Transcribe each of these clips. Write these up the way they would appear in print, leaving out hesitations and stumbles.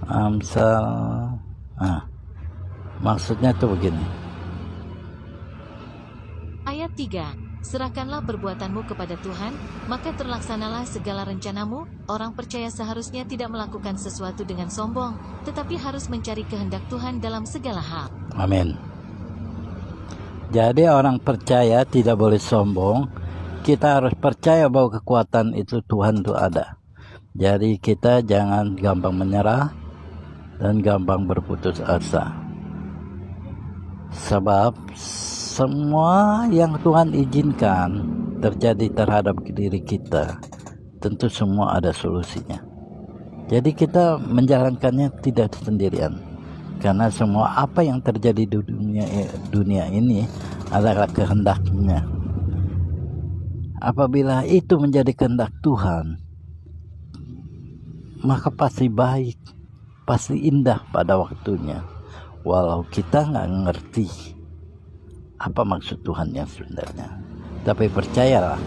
Amsal, maksudnya tuh begini. Ayat 3. Serahkanlah perbuatanmu kepada Tuhan, maka terlaksanalah segala rencanamu. Orang percaya seharusnya tidak melakukan sesuatu dengan sombong, tetapi harus mencari kehendak Tuhan dalam segala hal. Amin. Jadi orang percaya tidak boleh sombong. Kita harus percaya bahwa kekuatan itu Tuhan itu ada. Jadi kita jangan gampang menyerah dan gampang berputus asa. Sebab semua yang Tuhan izinkan terjadi terhadap diri kita, tentu semua ada solusinya. Jadi kita menjalankannya tidak sendirian, karena semua apa yang terjadi di dunia ini adalah kehendaknya. Apabila itu menjadi kehendak Tuhan, maka pasti baik, pasti indah pada waktunya, walau kita nggak ngerti apa maksud Tuhan yang sebenarnya. Tapi percayalah,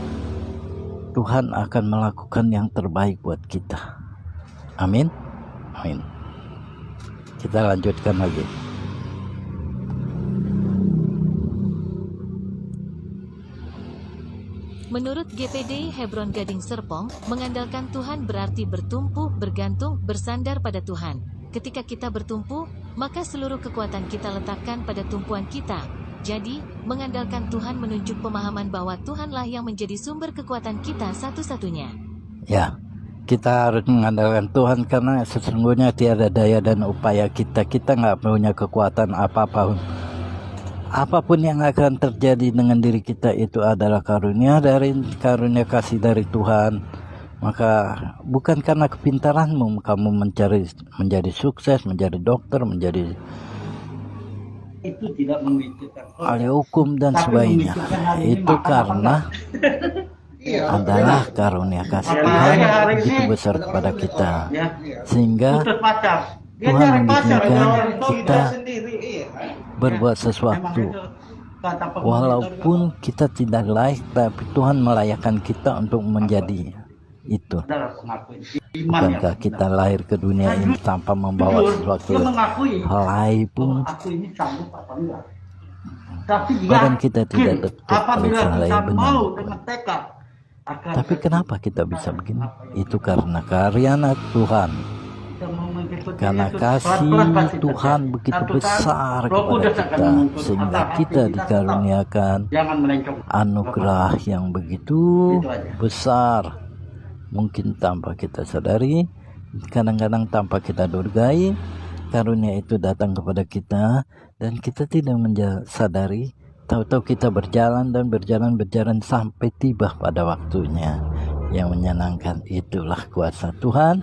Tuhan akan melakukan yang terbaik buat kita. Amin. Amin. Kita lanjutkan lagi. Menurut GPD Hebron Gading Serpong, mengandalkan Tuhan berarti bertumpu, bergantung, bersandar pada Tuhan. Ketika kita bertumpu, maka seluruh kekuatan kita letakkan pada tumpuan kita. Jadi, mengandalkan Tuhan menunjuk pemahaman bahwa Tuhanlah yang menjadi sumber kekuatan kita satu-satunya. Ya, kita harus mengandalkan Tuhan karena sesungguhnya tiada daya dan upaya kita. Kita nggak punya kekuatan apa-apa. Apapun yang akan terjadi dengan diri kita itu adalah karunia kasih dari Tuhan. Maka bukan karena kepintaranmu kamu menjadi sukses, menjadi dokter, menjadi itu tidak memikirkan ahli hukum dan sebagainya. Itu karena adalah karunia kasih Tuhan begitu besar kepada kita, sehingga Tuhan mengizinkan kita berbuat sesuatu walaupun kita tidak layak, tapi Tuhan melayakkan kita untuk menjadi itu. Bukankah kita lahir ke dunia ini tanpa membawa sesuatu helai pun? Badan kita tidak dekat oleh helai benang. Tapi kenapa kita bisa begini? Itu karena karya Tuhan. Karena kasih Tuhan begitu besar kepada kita, sehingga kita dikaruniakan anugerah yang begitu besar. Mungkin tanpa kita sadari, kadang-kadang tanpa kita dugai, karunia itu datang kepada kita dan kita tidak sadari. Tahu-tahu kita berjalan sampai tiba pada waktunya yang menyenangkan. Itulah kuasa Tuhan.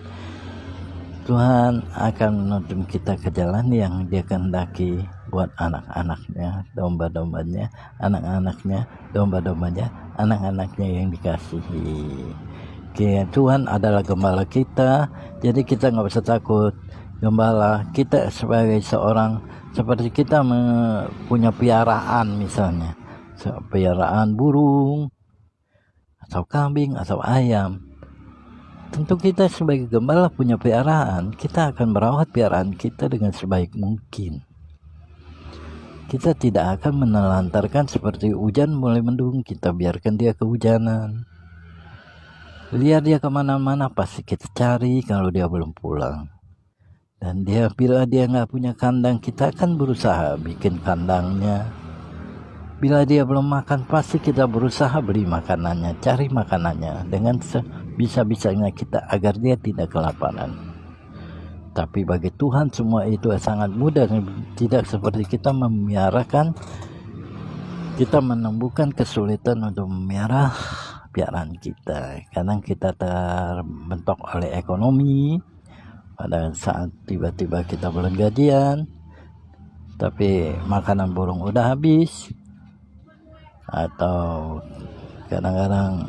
Tuhan akan menuntun kita ke jalan yang Dia kehendaki buat anak-anaknya, domba-dombanya, anak-anaknya, domba-dombanya, anak-anaknya yang dikasihi. Tuhan adalah gembala kita, jadi kita nggak usah takut. Gembala kita sebagai seorang, seperti kita punya piaraan, misalnya piaraan burung atau kambing atau ayam. Tentu kita sebagai gembala punya piaraan, kita akan merawat piaraan kita dengan sebaik mungkin. Kita tidak akan menelantarkan seperti hujan mulai mendung, kita biarkan dia kehujanan. Lihat dia kemana-mana, pasti kita cari kalau dia belum pulang. Dan bila dia nggak punya kandang, kita akan berusaha bikin kandangnya. Bila dia belum makan, pasti kita berusaha beli makanannya, cari makanannya dengan bisa-bisanya kita agar dia tidak kelaparan. Tapi bagi Tuhan semua itu sangat mudah, tidak seperti kita memeliharakan. Kita menemukan kesulitan untuk memelihara piaraan kita. Kadang kita terbentuk oleh ekonomi pada saat tiba-tiba kita bulan gajian, tapi makanan burung udah habis, atau kadang-kadang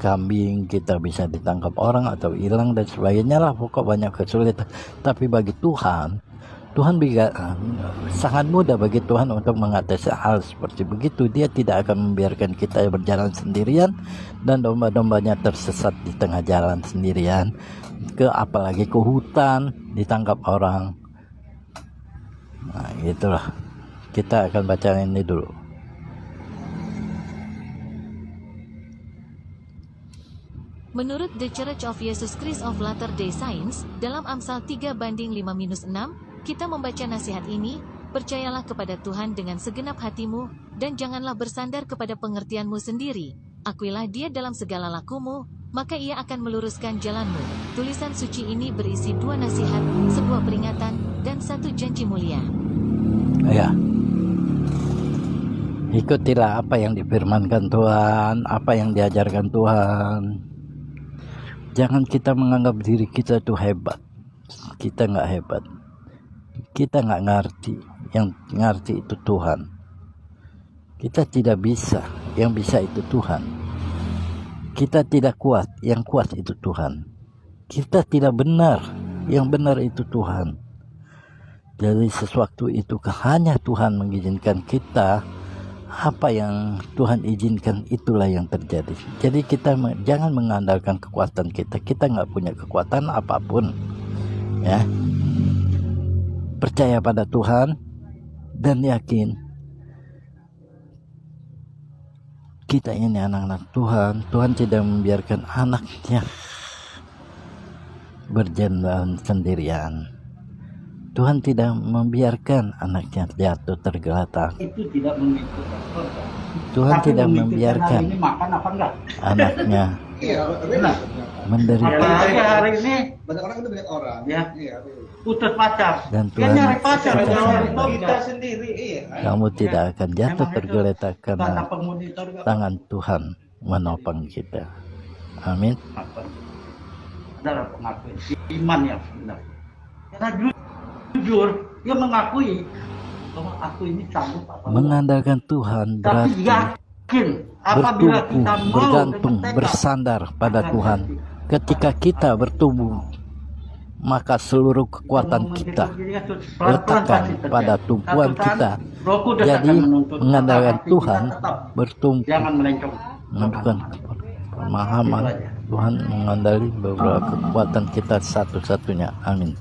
kambing kita bisa ditangkap orang atau hilang dan sebagainya lah, pokok banyak kesulitan. Tapi bagi Tuhan sangat mudah bagi Tuhan untuk mengatasi hal seperti begitu. Dia tidak akan membiarkan kita berjalan sendirian dan domba-dombanya tersesat di tengah jalan sendirian. apalagi ke hutan, ditangkap orang. Nah, itulah. Kita akan baca ini dulu. Menurut The Church of Jesus Christ of Latter-day Saints, dalam Amsal 3:5-6, kita membaca nasihat ini, percayalah kepada Tuhan dengan segenap hatimu, dan janganlah bersandar kepada pengertianmu sendiri. Akuilah Dia dalam segala lakumu, maka Ia akan meluruskan jalanmu. Tulisan suci ini berisi 2 nasihat, sebuah peringatan, dan 1 janji mulia. Ya. Ikutilah apa yang difirmankan Tuhan, apa yang diajarkan Tuhan. Jangan kita menganggap diri kita itu hebat. Kita nggak hebat. Kita nggak ngerti. Yang ngerti itu Tuhan. Kita tidak bisa. Yang bisa itu Tuhan. Kita tidak kuat. Yang kuat itu Tuhan. Kita tidak benar. Yang benar itu Tuhan. Jadi sesuatu itu hanya Tuhan mengizinkan kita. Apa yang Tuhan izinkan itulah yang terjadi. Jadi kita jangan mengandalkan kekuatan kita. Kita nggak punya kekuatan apapun, ya. Percaya pada Tuhan dan yakin kita ini anak-anak Tuhan. Tuhan tidak membiarkan anaknya berjalan sendirian. Tuhan tidak membiarkan anaknya jatuh tergeletak. Itu tidak memikirkan korban. Tuhan Tapi tidak memikirkan membiarkan hari ini makan apa enggak? anaknya menderita. Apalagi hari ini banyak orang itu banyak orang. Ya. Iya. putus pacar. Dan Dia Tuhan nyari pacar, suka dia nyari sama. toga. Kita sendiri, iya. Kamu tidak akan jatuh Emang itu tergeletak Tanda karena penghuni surga. tangan Tuhan menopang kita. Amin. Adalah pengakuan iman yang benar. Karena jujur, dia mengakui bahwa aku ini sanggup apa. Mengandalkan Tuhan Tapi berarti yakin apabila bertumpu, kita mau bergantung, dengan tekad, bersandar pada akan Tuhan. nanti Ketika kita bertumbuh, maka seluruh kekuatan kita letakkan pada tumpuan kita. Jadi mengandalkan Tuhan, bertumpu, jangan melencong. menentukan pemahaman Tuhan, mengandali beberapa kekuatan kita satu-satunya. Amin.